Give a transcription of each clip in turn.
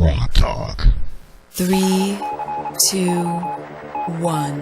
GrokTALK. 3, 2, 1.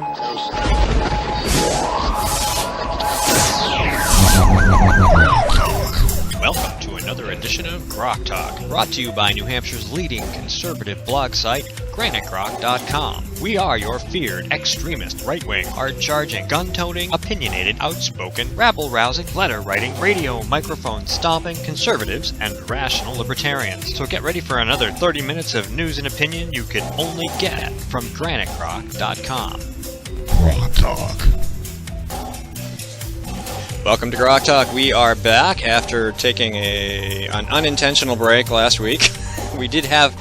Welcome to another edition of GrokTALK, brought to you by New Hampshire's leading conservative blog site, GrokTALK.com. We are your feared extremist, right-wing, hard-charging, gun-toting, opinionated, outspoken, rabble-rousing, letter-writing, radio microphone stomping conservatives and rational libertarians. So get ready for another 30 minutes of news and opinion you could only get from GrokTALK.com. GrokTALK. Welcome to GrokTALK. We are back after taking an unintentional break last week. We did have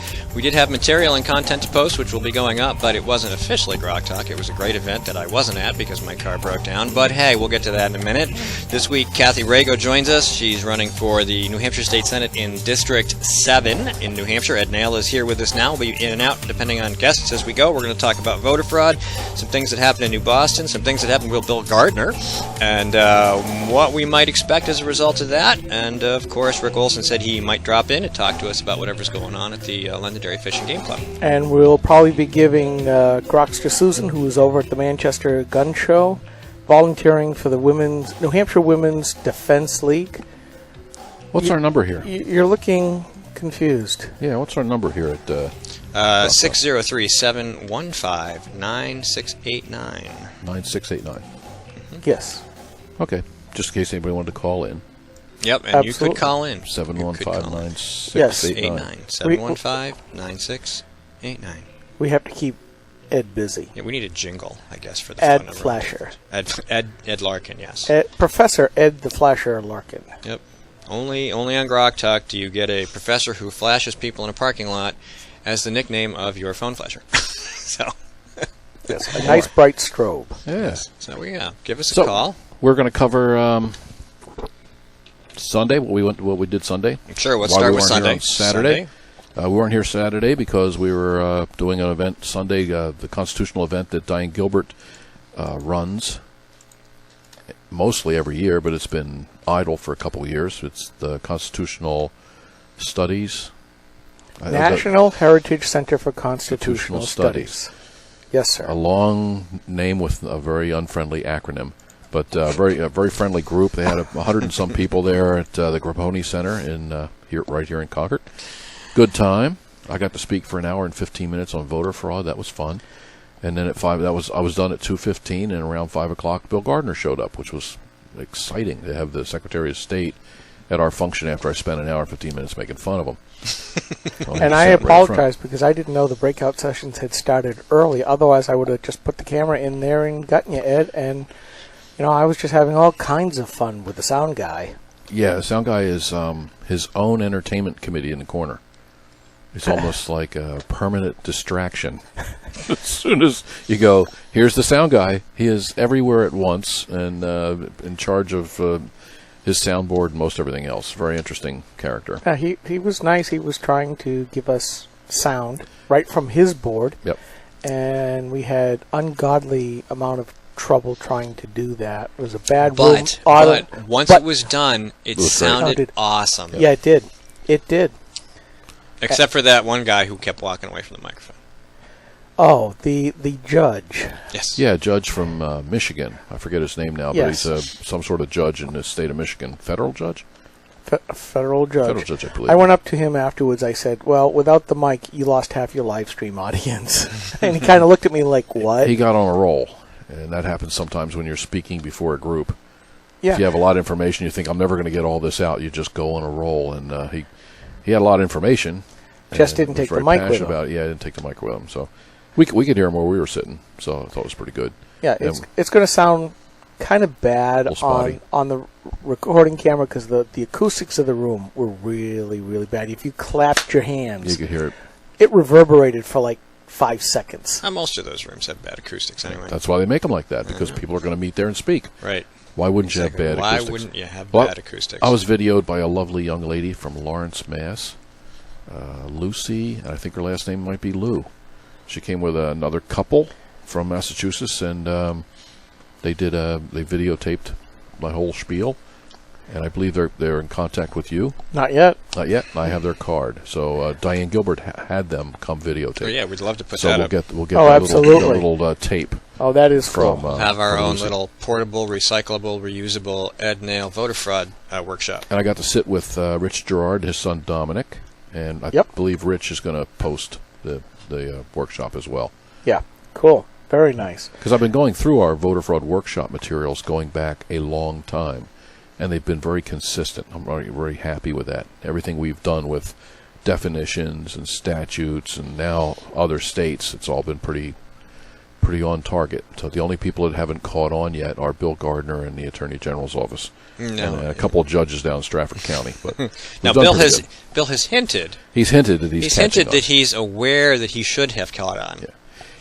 material and content to post, which will be going up, but it wasn't officially GrokTALK. It was a great event that I wasn't at because my car broke down. But hey, we'll get to that in a minute. This week, Kathy Rago joins us. She's running for the New Hampshire State Senate in District 7 in New Hampshire. Ed Nail is here with us now. We'll be in and out depending on guests as we go. We're going to talk about voter fraud, some things that happened in New Boston, some things that happened with Bill Gardner, and what we might expect as a result of that. And of course, Rick Olson said he might drop in and talk to us about whatever's going on at the Londonderry Fishing Game Club. And we'll probably be giving Grokster Susan, who is over at the Manchester Gun Show, volunteering for the New Hampshire Women's Defense League. What's our number here? You're looking confused. Yeah, what's our number here at 603-715-9689. 9689. Yes. Okay, just in case anybody wanted to call in. Yep, and Absolutely. you could call in. 715-9689. 715-9689. We have to keep Ed busy. Yeah, we need a jingle, I guess, for the Ed phone number. Flasher. Ed Larkin, yes. Professor Ed the Flasher Larkin. Yep. Only on GrokTALK do you get a professor who flashes people in a parking lot as the nickname of your phone flasher. So. Yes, a nice bright strobe. Yeah. So give us a call. We're going to cover Sunday, what we did Sunday. Sure, let's start with Sunday. Saturday. We weren't here Saturday because we were doing an event Sunday, the constitutional event that Diane Gilbert runs mostly every year, but it's been idle for a couple of years. It's the Constitutional Studies. National Heritage Center for Constitutional Studies. Yes, sir. A long name with a very unfriendly acronym. But a very friendly group. They had 100 and some people there at the Grapponi Center right here in Concord. Good time. I got to speak for an hour and 15 minutes on voter fraud. That was fun. And then at 5, I was done at 2:15, and around 5 o'clock, Bill Gardner showed up, which was exciting to have the Secretary of State at our function after I spent an hour and 15 minutes making fun of him. And I apologize because I didn't know the breakout sessions had started early. Otherwise, I would have just put the camera in there and gotten you, Ed, and I was just having all kinds of fun with the sound guy. Yeah, the sound guy is his own entertainment committee in the corner. It's almost like a permanent distraction. As soon as you go, here's the sound guy. He is everywhere at once and in charge of his soundboard and most everything else. Very interesting character. He was nice. He was trying to give us sound right from his board. Yep. And we had ungodly amount of trouble trying to do that. It was a bad room. But once it was done, it sounded awesome. Yeah, it did. It did. Except for that one guy who kept walking away from the microphone. Oh, the judge. Yes. Yeah, a judge from Michigan. I forget his name now, yes. But he's some sort of judge in the state of Michigan. Federal judge? Federal judge. Federal judge, I believe. I went up to him afterwards. I said, well, without the mic, you lost half your live stream audience. And he kind of looked at me like, what? He got on a roll. And that happens sometimes when you're speaking before a group. Yeah. If you have a lot of information, you think, I'm never going to get all this out. You just go on a roll. And he had a lot of information. Just didn't take the mic with him. Yeah, I didn't take the mic with him. So we could hear him where we were sitting. So I thought it was pretty good. Yeah, it's going to sound kind of bad on the recording camera because the acoustics of the room were really, really bad. If you clapped your hands, you could hear it. It reverberated for like 5 seconds. Most of those rooms have bad acoustics anyway. That's why they make them like that, because people are going to meet there and speak. Right. Why wouldn't you have bad acoustics? Why wouldn't you have bad acoustics? I was videoed by a lovely young lady from Lawrence, Mass. Lucy, and I think her last name might be Lou. She came with another couple from Massachusetts, and they videotaped my whole spiel. and I believe they're in contact with you. Not yet. Not yet. I have their card. So Diane Gilbert had them come videotape. Oh, yeah, we'd love to put So that we'll up. get Oh, that absolutely. little tape Oh, that is from cool. Have our from own Lucy. little portable, recyclable, reusable Ed Nail voter fraud workshop. And I got to sit with Rich Gerard, his son Dominic, and I Yep. believe Rich is going to post the workshop as well. Yeah, cool. Very nice. Because I've been going through our voter fraud workshop materials going back a long time, and they've been very consistent. I'm very, very happy with that. Everything we've done with definitions and statutes and now other states, it's all been pretty on target. So the only people that haven't caught on yet are Bill Gardner and the Attorney General's office, and a couple of judges down in Stratford County. But Now, we've done pretty good. Bill has hinted. He's hinted that he's hinted catching that on. he's aware that he should have caught on. Yeah.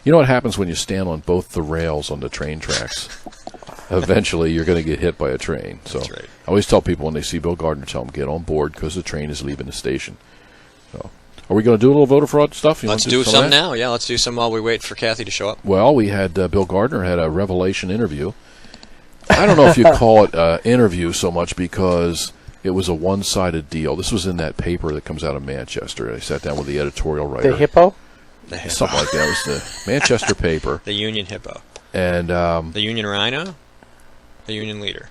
You know what happens when you stand on both the rails on the train tracks? Eventually, you're going to get hit by a train. So That's right. I always tell people when they see Bill Gardner, tell them get on board because the train is leaving the station. So, are we going to do a little voter fraud stuff? You Let's want to do of some that? now. Yeah, let's do some while we wait for Kathy to show up. Well, we had Bill Gardner had a revelation interview. I don't know if you call it interview so much because it was a one-sided deal. This was in that paper that comes out of Manchester. I sat down with the editorial writer. The hippo? The hippo. Something like that. It was the Manchester paper. The Union Hippo. And The Union Rhino? The Union Leader.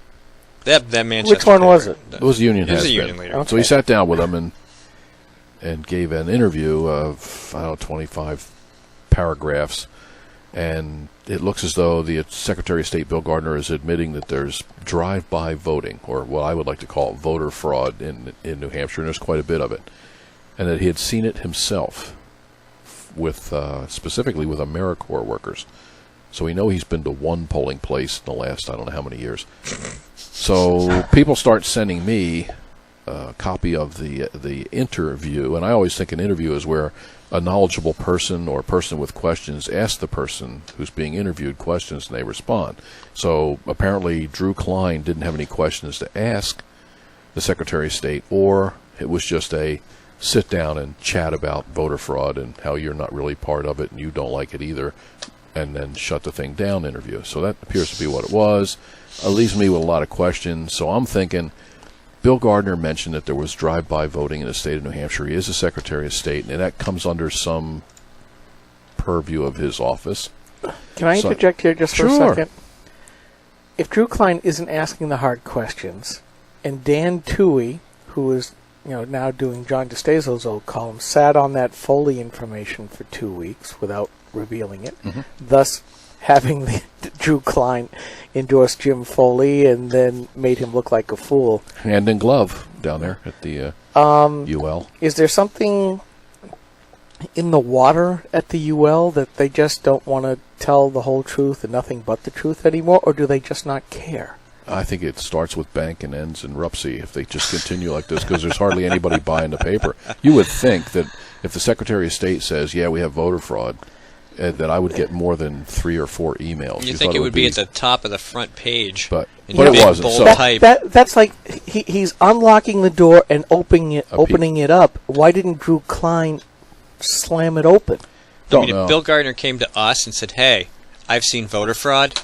That Manchester Which one paper. was it? it was the Union It was has a been. Union Leader. Okay. So he sat down with him and gave an interview of, 25 paragraphs. And it looks as though the Secretary of State, Bill Gardner, is admitting that there's drive-by voting, or what I would like to call voter fraud in New Hampshire, and there's quite a bit of it. And that he had seen it himself, with specifically with AmeriCorps workers. So we know he's been to one polling place in the last, I don't know how many years. So people start sending me a copy of the interview, and I always think an interview is where a knowledgeable person or a person with questions asks the person who's being interviewed questions and they respond. So apparently Drew Klein didn't have any questions to ask the Secretary of State, or it was just a sit down and chat about voter fraud and how you're not really part of it and you don't like it either, and then shut the thing down interview. So that appears to be what it was. It leaves me with a lot of questions. So I'm thinking Bill Gardner mentioned that there was drive-by voting in the state of New Hampshire. He is the Secretary of State, and that comes under some purview of his office. Can I So- interject here just for a Sure. second? If Drew Klein isn't asking the hard questions, and Dan Toohey, who is now doing John DeStazo's old column, sat on that Foley information for 2 weeks without revealing it, thus having Drew Klein endorse Jim Foley and then made him look like a fool. Hand in glove down there at the UL. Is there something in the water at the UL that they just don't want to tell the whole truth and nothing but the truth anymore, or do they just not care? I think it starts with bank and ends in Rupsy if they just continue like this, because there's hardly anybody buying the paper. You would think that if the Secretary of State says, yeah, we have voter fraud, that I would get more than 3 or 4 emails. You think it would be at the top of the front page. But in it big, wasn't. bold So type. That's like he's unlocking the door and opening it up. Why didn't Drew Klein slam it open? don't If know. Bill Gardner came to us and said, hey, I've seen voter fraud,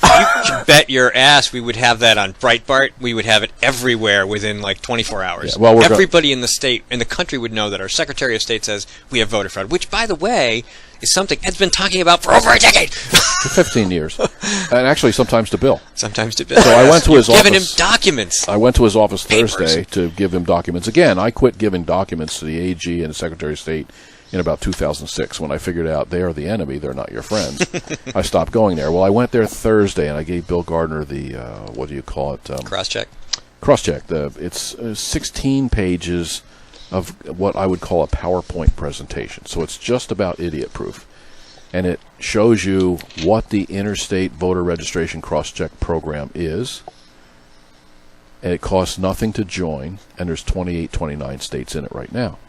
you can bet your ass we would have that on Breitbart. We would have it everywhere within like 24 hours. Yeah, well, we're everybody in the state, in the country would know that our Secretary of State says we have voter fraud, which, by the way, is something Ed's been talking about for over a decade. For 15 years. And actually sometimes to Bill. Sometimes to Bill. So I went to his Giving him office. documents. I went to his office Papers. Thursday to give him documents. Again, I quit giving documents to the AG and the Secretary of State in about 2006 when I figured out they are the enemy, they're not your friends. I stopped going there. Well, I went there Thursday and I gave Bill Gardner the, what do you call it? Cross-check. Cross-check. It's 16 pages of what I would call a PowerPoint presentation. So it's just about idiot-proof. And it shows you what the Interstate Voter Registration Cross-Check Program is. And it costs nothing to join. And there's 28, 29 states in it right now.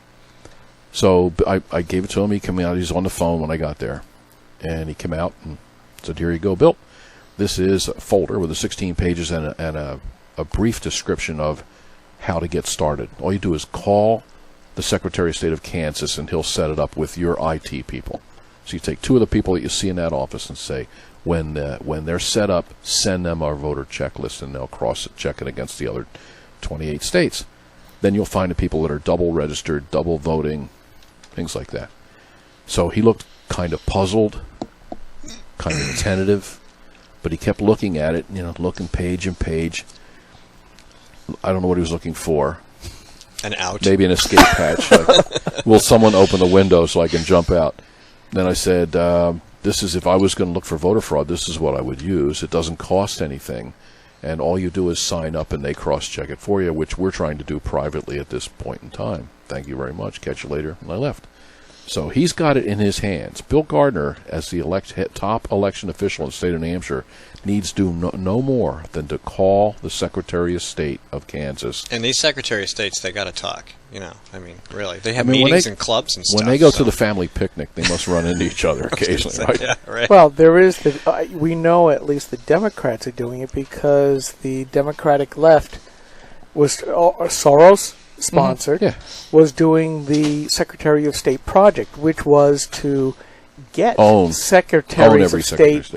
So I gave it to him. He came out. He's on the phone when I got there. And he came out and said, here you go, Bill. This is a folder with the 16 pages and a brief description of how to get started. All you do is call the Secretary of State of Kansas, and he'll set it up with your IT people. So you take 2 of the people that you see in that office and say, when they're set up, send them our voter checklist, and they'll cross-check it against the other 28 states. Then you'll find the people that are double registered, double voting, things like that. So he looked kind of puzzled, kind of tentative, but he kept looking at it, looking page and page. I don't know what he was looking for. An out? Maybe an escape hatch. Like, will someone open the window so I can jump out? Then I said, this is, if I was going to look for voter fraud, this is what I would use. It doesn't cost anything. And all you do is sign up and they cross-check it for you, which we're trying to do privately at this point in time. Thank you very much. Catch you later. And I left. So he's got it in his hands. Bill Gardner, as the top election official in the state of New Hampshire, needs to do no more than to call the Secretary of State of Kansas. And these Secretary of States, they got to talk. Really. They have meetings and clubs and stuff. When they go to the family picnic, they must run into each other occasionally, right? Yeah, right. Well, there is we know at least the Democrats are doing it because the Democratic left was Soros sponsored, was doing the Secretary of State project, which was to get secretaries of state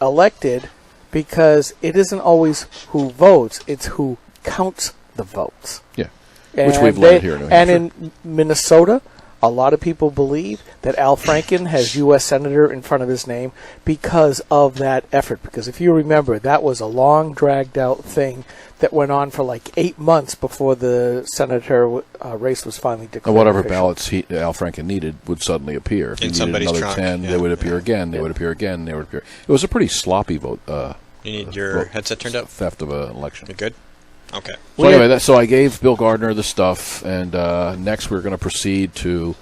elected, because it isn't always who votes, it's who counts the votes. Yeah, which we've learned here in New Hampshire. And in Minnesota, a lot of people believe that Al Franken has U.S. Senator in front of his name because of that effort. Because if you remember, that was a long, dragged-out thing that went on for like 8 months before the senator race was finally declared. And whatever official. ballots Al Franken needed would suddenly appear. If he needed another trunk. 10, they would appear again. They would appear again. They would appear. It was a pretty sloppy vote. You need your headset turned up? Theft of an election. You good? Okay. So anyway, so I gave Bill Gardner the stuff, and next we're going to proceed to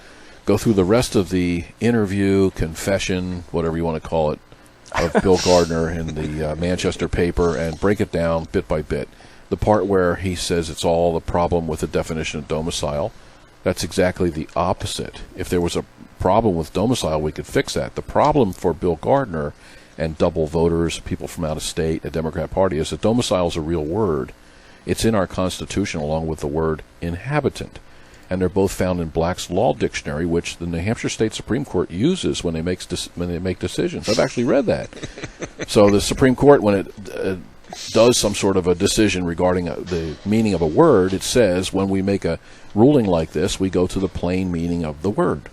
go through the rest of the interview, confession, whatever you want to call it, of Bill Gardner in the Manchester paper, and break it down bit by bit. The part where he says it's all the problem with the definition of domicile, that's exactly the opposite. If there was a problem with domicile, we could fix that. The problem for Bill Gardner and double voters, people from out of state, the Democrat Party, is that domicile is a real word. It's in our Constitution along with the word inhabitant. And they're both found in Black's Law Dictionary, which the New Hampshire State Supreme Court uses when they make decisions. I've actually read that. So the Supreme Court, when it does some sort of a decision regarding the meaning of a word, it says when we make a ruling like this, we go to the plain meaning of the word.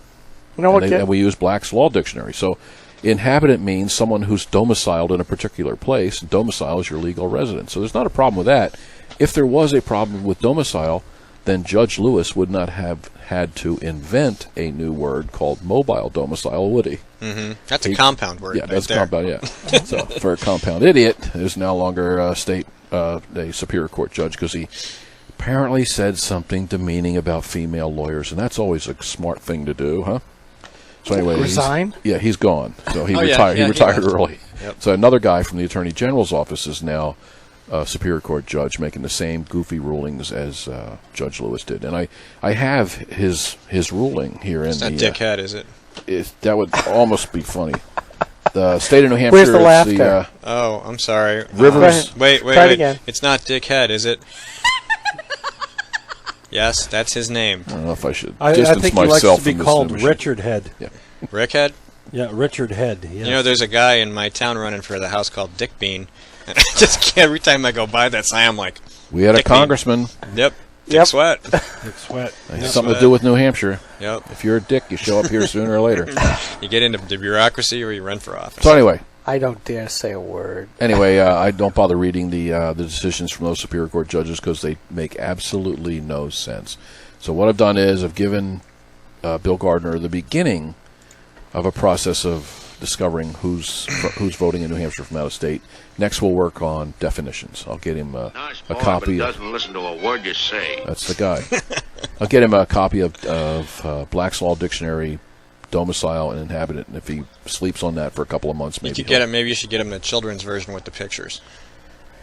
You know what? And we use Black's Law Dictionary. So inhabitant means someone who's domiciled in a particular place. Domicile is your legal residence. So there's not a problem with that. If there was a problem with domicile, then Judge Lewis would not have had to invent a new word called mobile domicile, would he? Mm-hmm. That's a compound word. Yeah, that's compound, yeah. So for a compound idiot, is no longer a Superior Court judge because he apparently said something demeaning about female lawyers, and that's always a smart thing to do, huh? So anyway, resign? He's gone. So he retired. He retired early. Yep. So another guy from the Attorney General's office is now Superior Court judge, making the same goofy rulings as Judge Lewis did. And I have his ruling here it's in not the dickhead, is it? That would almost be funny. The state of New Hampshire. Where's the laughter? Oh, I'm sorry. Rivers. Wait. Try it again. It's not dickhead, is it? Yes, that's his name. I don't know if I should I distance think he likes myself to be from this called new machine. Richard Head. Yeah. Rickhead? Yeah, Richard Head. Yes. You know, there's a guy in my town running for the House called Dick Bean. And I just can't, every time I go by that sign, I'm like, We had a Dick Bean. congressman. Yep. Dick Sweat. Dick Sweat. It has something to do with New Hampshire. Yep. If you're a dick, you show up here sooner or later. You get into the bureaucracy or you run for office. So anyway, I don't dare say a word. I don't bother reading the decisions from those Superior Court judges because they make absolutely no sense. So what I've done is I've given Bill Gardner the beginning of a process of discovering who's voting in New Hampshire from out of state. Next, we'll work on definitions. I'll get him a copy. But doesn't listen to a word you say. That's the guy. I'll get him a copy of Black's Law Dictionary, domicile, and inhabitant. And if he sleeps on that for a couple of months, maybe Maybe you should get him the children's version with the pictures.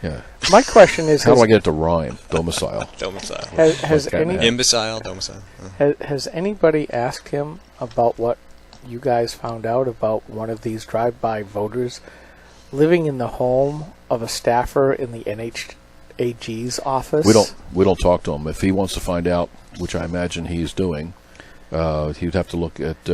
Yeah. My question is, How do I get it to rhyme? Domicile. Domicile. has Imbecile, domicile. has anybody asked him about what you guys found out about one of these drive-by voters living in the home of a staffer in the NHAG's office? We don't talk to him. If he wants to find out, which I imagine he's doing, he'd have to look at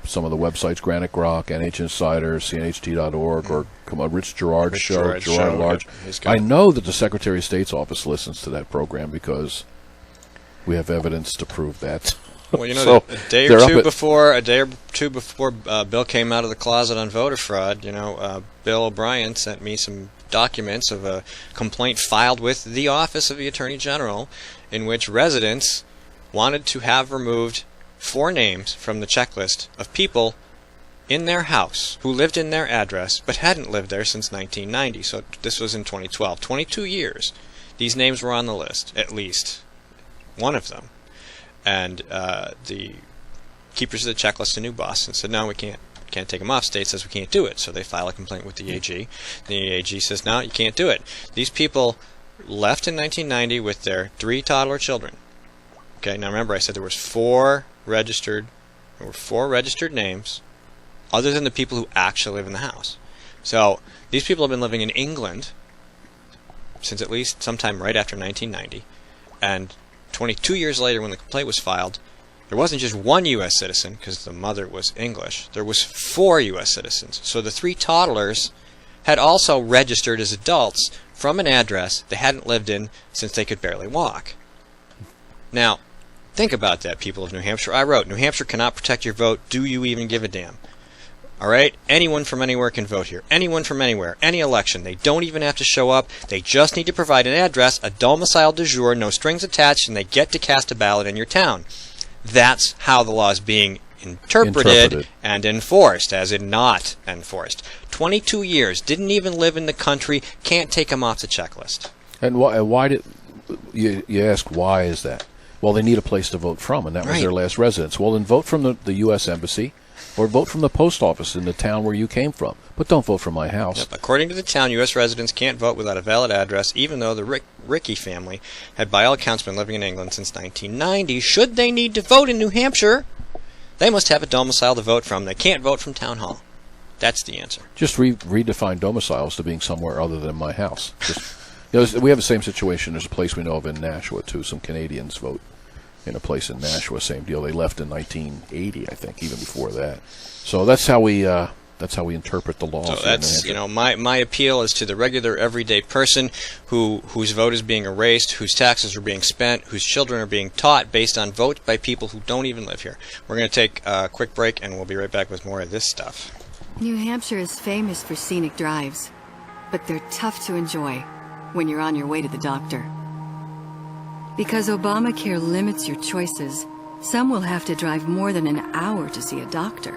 some of the websites, Granite Grok, NH Insider, CNHT.org, or come on, Rich Gerard's show, Gerard at Large. I know that the Secretary of State's office listens to that program because we have evidence to prove that. Well, you know, So, a day they're or up two at- before Bill came out of the closet on voter fraud, Bill O'Brien sent me some documents of a complaint filed with the Office of the Attorney General in which residents wanted to have removed 4 names from the checklist of people in their house who lived in their address but hadn't lived there since 1990. So this was in 2012. 22 years. These names were on the list, at least one of them. And the keepers of the checklist in New Boston said, no, we can't take them off. State says we can't do it. So they file a complaint with the AG. The AG says, no, you can't do it. These people left in 1990 with their 3 toddler children. Okay, now remember I said there were 4 registered names other than the people who actually live in the house. So these people have been living in England since at least sometime right after 1990. And 22 years later, when the complaint was filed, there wasn't just 1 U.S. citizen, because the mother was English. There was 4 U.S. citizens. So the 3 toddlers had also registered as adults from an address they hadn't lived in since they could barely walk. Now, think about that, people of New Hampshire. I wrote, New Hampshire cannot protect your vote. Do you even give a damn? All right? Anyone from anywhere can vote here. Anyone from anywhere. Any election. They don't even have to show up. They just need to provide an address, a domicile du jour, no strings attached, and they get to cast a ballot in your town. That's how the law is being interpreted and enforced, as in not enforced. 22 years, didn't even live in the country, can't take them off the checklist. And why did you ask? Why is that? Well, they need a place to vote from, and that was their last residence. Well, then vote from the U.S. Embassy, or vote from the post office in the town where you came from. But don't vote from my house. Yep. According to the town, U.S. residents can't vote without a valid address, even though the Rickey family had by all accounts been living in England since 1990. Should they need to vote in New Hampshire, they must have a domicile to vote from. They can't vote from town hall. That's the answer. Just redefine domiciles to being somewhere other than my house. Just, we have the same situation. There's a place we know of in Nashua, too. Some Canadians vote in a place in Nashua. Same deal. They left in 1980, I think, even before that. So that's how we interpret the laws. So that's, my appeal is to the regular everyday person whose vote is being erased, whose taxes are being spent, whose children are being taught based on votes by people who don't even live here. We're going to take a quick break, and we'll be right back with more of this stuff. New Hampshire is famous for scenic drives, but they're tough to enjoy when you're on your way to the doctor. Because Obamacare limits your choices, some will have to drive more than an hour to see a doctor.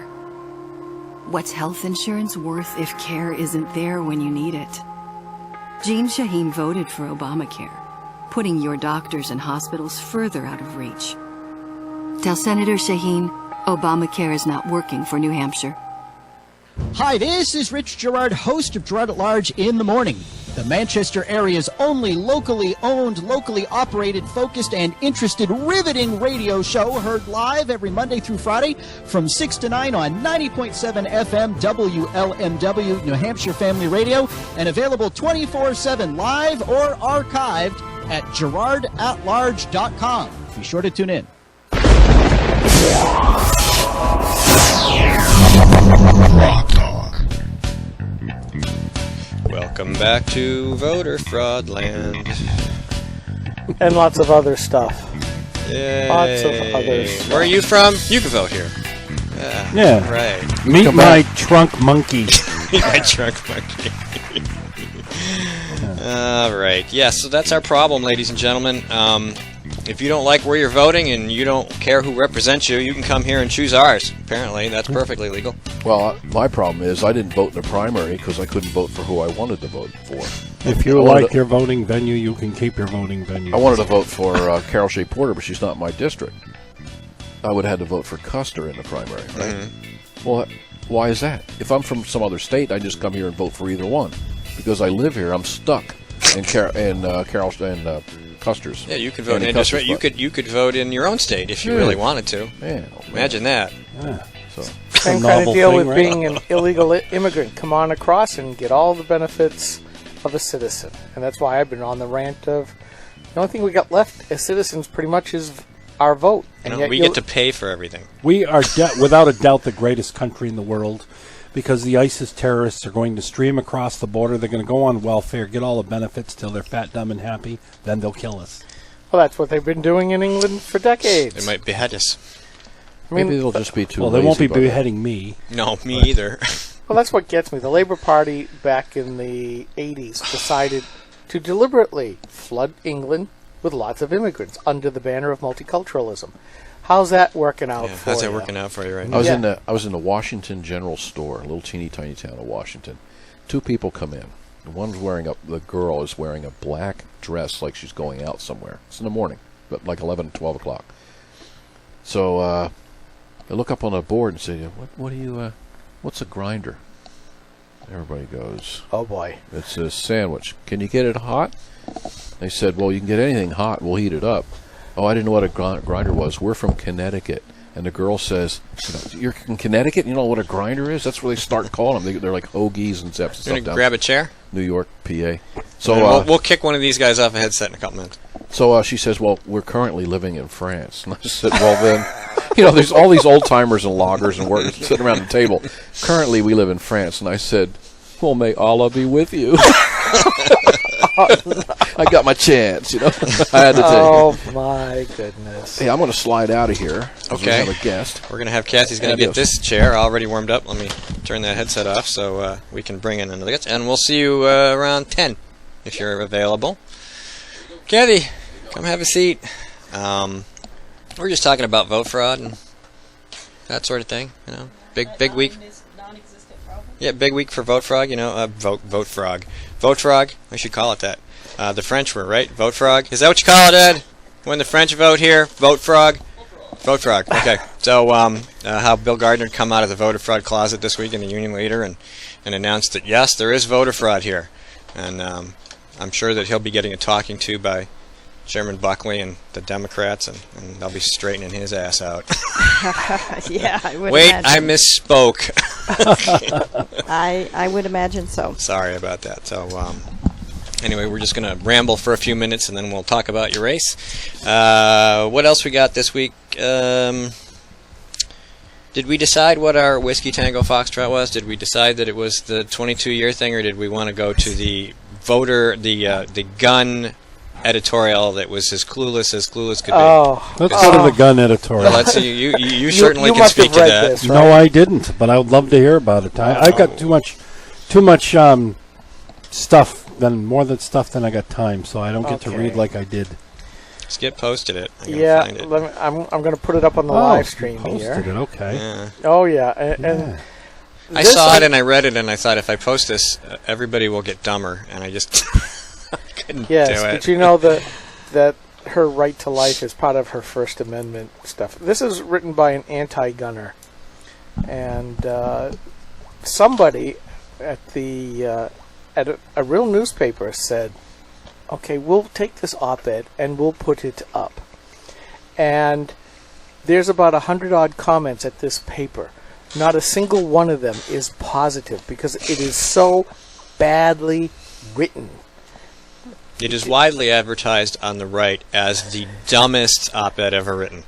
What's health insurance worth if care isn't there when you need it? Jean Shaheen voted for Obamacare, putting your doctors and hospitals further out of reach. Tell Senator Shaheen Obamacare is not working for New Hampshire. Hi, this is Rich Gerard, host of Gerard at Large in the Morning, the Manchester area's only locally owned, locally operated, focused, and interested, riveting radio show, heard live every Monday through Friday from 6 to 9 on 90.7 FM WLMW, New Hampshire Family Radio, and available 24/7 live or archived at GerardAtLarge.com. Be sure to tune in. Rock Talk. Welcome back to Voter Fraud Land. And lots of other stuff. Yay. Lots of other stuff. Where are you from? You can vote here. Yeah. Right. Meet my trunk monkey. My trunk monkey. All right. Yes, so that's our problem, ladies and gentlemen. If you don't like where you're voting and you don't care who represents you, you can come here and choose ours. Apparently, that's perfectly legal. Well, my problem is I didn't vote in the primary because I couldn't vote for who I wanted to vote for. If you like your voting venue, you can keep your voting venue. I wanted to vote for Carol Shea Porter, but she's not in my district. I would have had to vote for Custer in the primary, right? Mm-hmm. Well, why is that? If I'm from some other state, I just come here and vote for either one. Because I live here, I'm stuck in Custer's. Yeah, you could vote in district. You could vote in your own state if you really wanted to. Yeah, imagine that. Yeah. So Same kind of deal with being an illegal immigrant. Come on across and get all the benefits of a citizen. And that's why I've been on the rant of the only thing we got left as citizens pretty much is our vote. You And know, yet we get to pay for everything. We are, without a doubt, the greatest country in the world because the ISIS terrorists are going to stream across the border. They're going to go on welfare, get all the benefits till they're fat, dumb, and happy. Then they'll kill us. Well, that's what they've been doing in England for decades. They might behead us. I mean, Maybe they'll just be too Well, they won't be lazy about it. beheading me. No, me either. well, that's what gets me. The Labour Party back in the 80s decided to deliberately flood England with lots of immigrants under the banner of multiculturalism. How's that working out for you? How's that working out for you right I now? was in the Washington General Store, a little teeny tiny town of Washington. Two people come in. The girl is wearing a black dress like she's going out somewhere. It's in the morning, but like 11, 12 o'clock. So I look up on the board and say, what's a grinder? Everybody goes, Oh, boy. it's a sandwich. Can you get it hot? They said, well, you can get anything hot. We'll heat it up. Oh, I didn't know what a grinder was. We're from Connecticut. And the girl says, you're in Connecticut? You know what a grinder is? That's where they start calling them. They're like hoagies and stuff. You want to grab a chair? New York, PA. So we'll kick one of these guys off a headset in a couple minutes. So she says, well, we're currently living in France. And I said, well, then, there's all these old-timers and loggers and workers sitting around the table. Currently, we live in France. And I said, well, may Allah be with you. I got my chance, I had to take it. Oh, my goodness. Hey, I'm going to slide out of here. Okay. We have a guest. We're going to have Kathy's going to get this chair already warmed up. Let me turn that headset off so we can bring in another guest. And we'll see you around 10 if you're available. Kathy, come have a seat. We're just talking about vote fraud and that sort of thing. Big week. Yeah, big week for vote frog. Vote frog. Vote frog. I should call it that. The French were right. Vote frog. Is that what you call it, Ed? When the French vote here, vote frog. Vote frog. Okay. So, how Bill Gardner come out of the voter fraud closet this week in the Union Leader and announced that yes, there is voter fraud here, and I'm sure that he'll be getting a talking to by Chairman Buckley and the Democrats, and they'll be straightening his ass out. Yeah, I would Wait, imagine. I misspoke. I would imagine so. Sorry about that. So, anyway, we're just going to ramble for a few minutes, and then we'll talk about your race. What else we got this week? Did we decide what our Whiskey Tango Foxtrot was? Did we decide that it was the 22-year thing, or did we want to go to the the gun editorial that was as clueless could be? Let's go to the gun editorial. Well, let's see. You certainly you can must speak have to read that. this, right? No, I didn't, but I would love to hear about it. I got too much stuff than I got time, so I don't get to read like I did. Skip posted it. Yeah, find it. I'm going to put it up on the live stream Posted here. it, okay. Yeah. Oh, yeah. And I saw it and I read it and I thought if I post this, everybody will get dumber, and I just couldn't do Yes, it. but you know that her right to life is part of her First Amendment stuff. This is written by an anti-gunner, and somebody at a real newspaper said, "Okay, we'll take this op-ed and we'll put it up." And there's about 100-odd comments at this paper. Not a single one of them is positive because it is so badly written. It is widely advertised on the right as the dumbest op-ed ever written.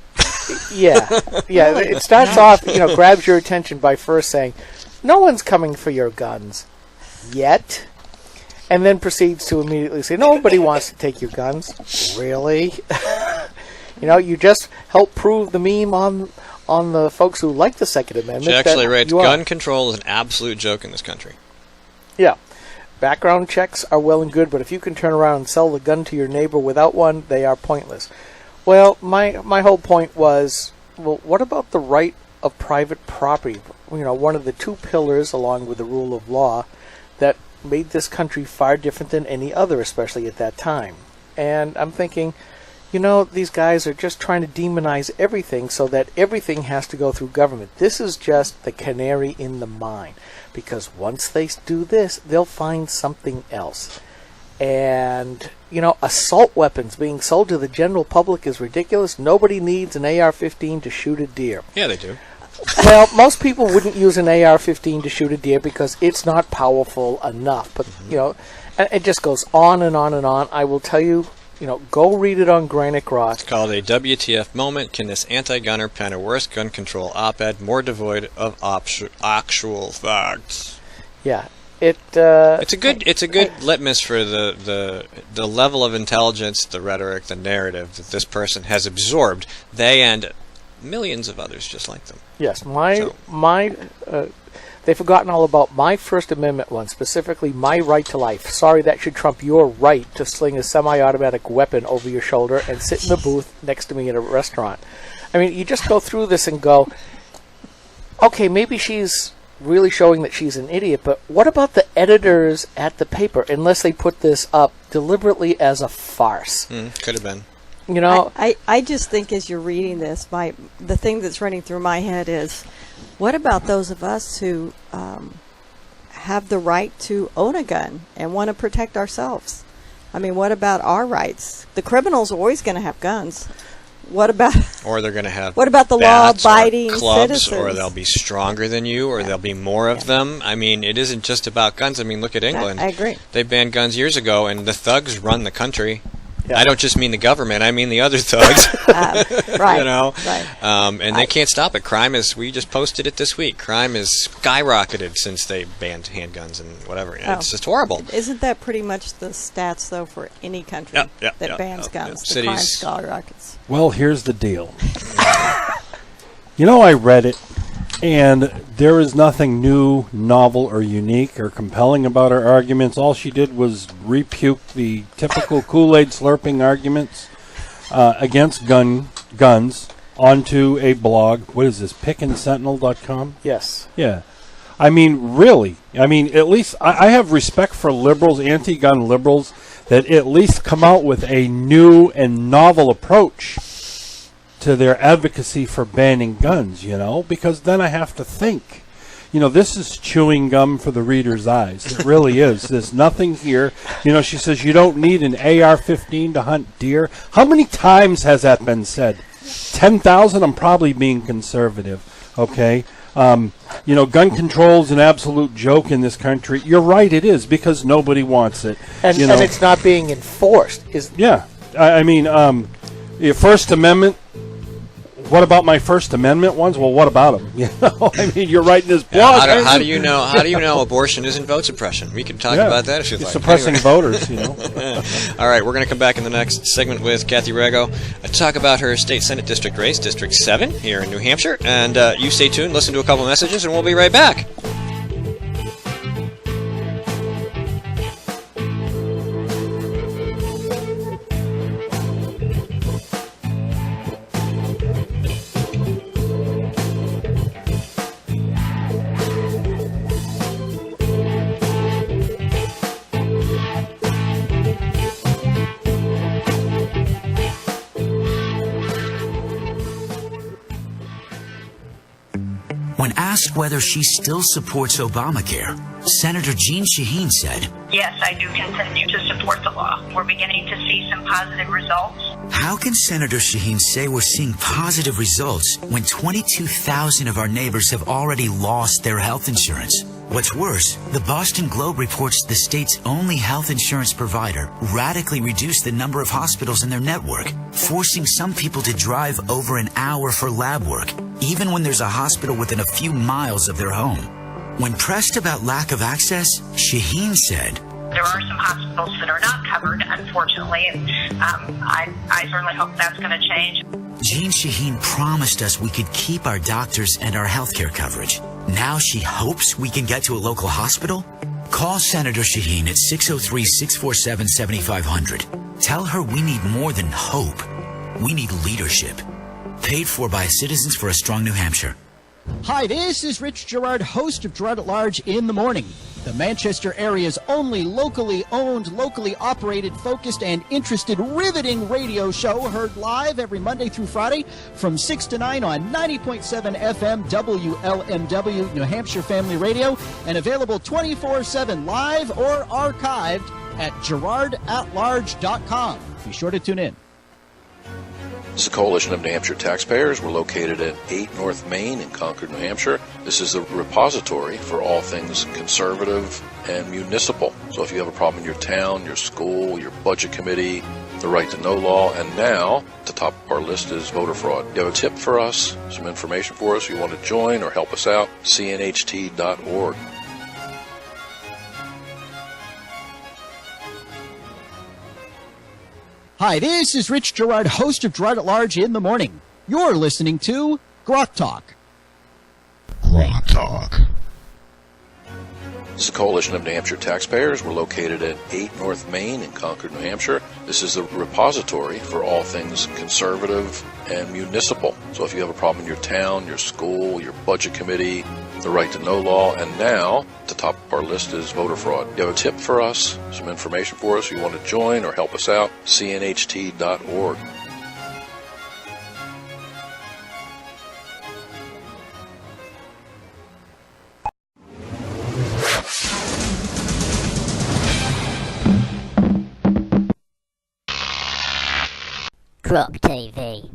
Yeah. It starts off, grabs your attention by first saying, "No one's coming for your guns yet," and then proceeds to immediately say, "Nobody wants to take your guns." Really? You just help prove the meme on the folks who like the Second Amendment. She actually that writes, you are. gun control is an absolute joke in this country. Yeah. Background checks are well and good, but if you can turn around and sell the gun to your neighbor without one, they are pointless. Well, my whole point was, well, what about the right of private property? One of the two pillars, along with the rule of law, that made this country far different than any other, especially at that time. And I'm thinking, these guys are just trying to demonize everything so that everything has to go through government. This is just the canary in the mine. Because once they do this, they'll find something else. And, assault weapons being sold to the general public is ridiculous. Nobody needs an AR-15 to shoot a deer. Yeah, they do. Well, most people wouldn't use an AR-15 to shoot a deer because it's not powerful enough. But, and it just goes on and on and on. I will tell you, go read it on Granite Rock. It's called a WTF moment. Can this anti-gunner pen a worse gun control op-ed, more devoid of actual facts? Yeah, it's a good litmus for the level of intelligence, the rhetoric, the narrative that this person has absorbed. They and millions of others just like them. Yes, they've forgotten all about my First Amendment one, specifically my right to life. Sorry, that should trump your right to sling a semi-automatic weapon over your shoulder and sit in the booth next to me in a restaurant. I mean, you just go through this and go, okay, maybe she's really showing that she's an idiot, but what about the editors at the paper, unless they put this up deliberately as a farce? Could have been. I just think as you're reading this, the thing that's running through my head is, what about those of us who have the right to own a gun and want to protect ourselves? I mean, what about our rights? The criminals are always going to have guns. What about? Or they're going to have. What about the law-abiding clubs, citizens? or they'll be stronger than you, or there'll be more of them. I mean, it isn't just about guns. I mean, look at England. I agree. They banned guns years ago, and the thugs run the country. Yeah. I don't just mean the government; I mean the other thugs. Right. Right. And they can't stop it. Crime is. We just posted it this week. Crime has skyrocketed since they banned handguns and whatever. It's just horrible. Isn't that pretty much the stats, though, for any country that bans guns? The crime skyrockets. Well, here's the deal. I read it, and there is nothing new, novel, or unique or compelling about her arguments. All she did was repuke the typical Kool-Aid slurping arguments against guns onto a blog. What is this, pickandsentinel.com? Yes. Yeah. I mean, really. I mean, at least I have respect for liberals, anti-gun liberals, that at least come out with a new and novel approach to their advocacy for banning guns, because then I have to think. This is chewing gum for the reader's eyes. It really is. There's nothing here. She says you don't need an AR-15 to hunt deer. How many times has that been said? 10,000? I'm probably being conservative, okay? Gun control is an absolute joke in this country. You're right, it is, because nobody wants it. And it's not being enforced. Yeah. I mean, your First Amendment. What about my First Amendment ones? Well, what about them? I mean, you're writing this blog. How do you know? How do you know abortion isn't vote suppression? We can talk about that if you'd like. Suppressing voters, All right, we're going to come back in the next segment with Kathy Rego to talk about her state Senate district race, District 7 here in New Hampshire. And you stay tuned, listen to a couple of messages, and we'll be right back. When asked whether she still supports Obamacare, Senator Jeanne Shaheen said, "Yes, I do continue to support the law. We're beginning to see some positive results." How can Senator Shaheen say we're seeing positive results when 22,000 of our neighbors have already lost their health insurance? What's worse, the Boston Globe reports the state's only health insurance provider radically reduced the number of hospitals in their network, forcing some people to drive over an hour for lab work, even when there's a hospital within a few miles of their home. When pressed about lack of access, Shaheen said, "There are some hospitals that are not covered, unfortunately, and I certainly hope that's going to change." Jeanne Shaheen promised us we could keep our doctors and our healthcare coverage. Now she hopes we can get to a local hospital? Call Senator Shaheen at 603-647-7500. Tell her we need more than hope. We need leadership. Paid for by Citizens for a Strong New Hampshire. Hi, this is Rich Gerard, host of Gerard at Large in the Morning, the Manchester area's only locally owned, locally operated, focused, and interested riveting radio show, heard live every Monday through Friday from 6 to 9 on 90.7 FM WLMW, New Hampshire Family Radio, and available 24/7 live or archived at GerardAtLarge.com. Be sure to tune in. This is a coalition of New Hampshire taxpayers. We're located at 8 North Main in Concord, New Hampshire. This is the repository for all things conservative and municipal. So if you have a problem in your town, your school, your budget committee, the right to know law, and now, at the top of our list is voter fraud. You have a tip for us, some information for us, you want to join or help us out, cnht.org. Hi, this is Rich Gerard, host of Gerard at Large in the Morning. You're listening to GrokTALK. GrokTALK. This is a coalition of New Hampshire taxpayers. We're located at 8 North Main in Concord, New Hampshire. This is the repository for all things conservative and municipal. So if you have a problem in your town, your school, your budget committee, the right to know law, and now, at the top of our list is voter fraud. You have a tip for us, some information for us, you want to join or help us out, cnht.org. Grok TV.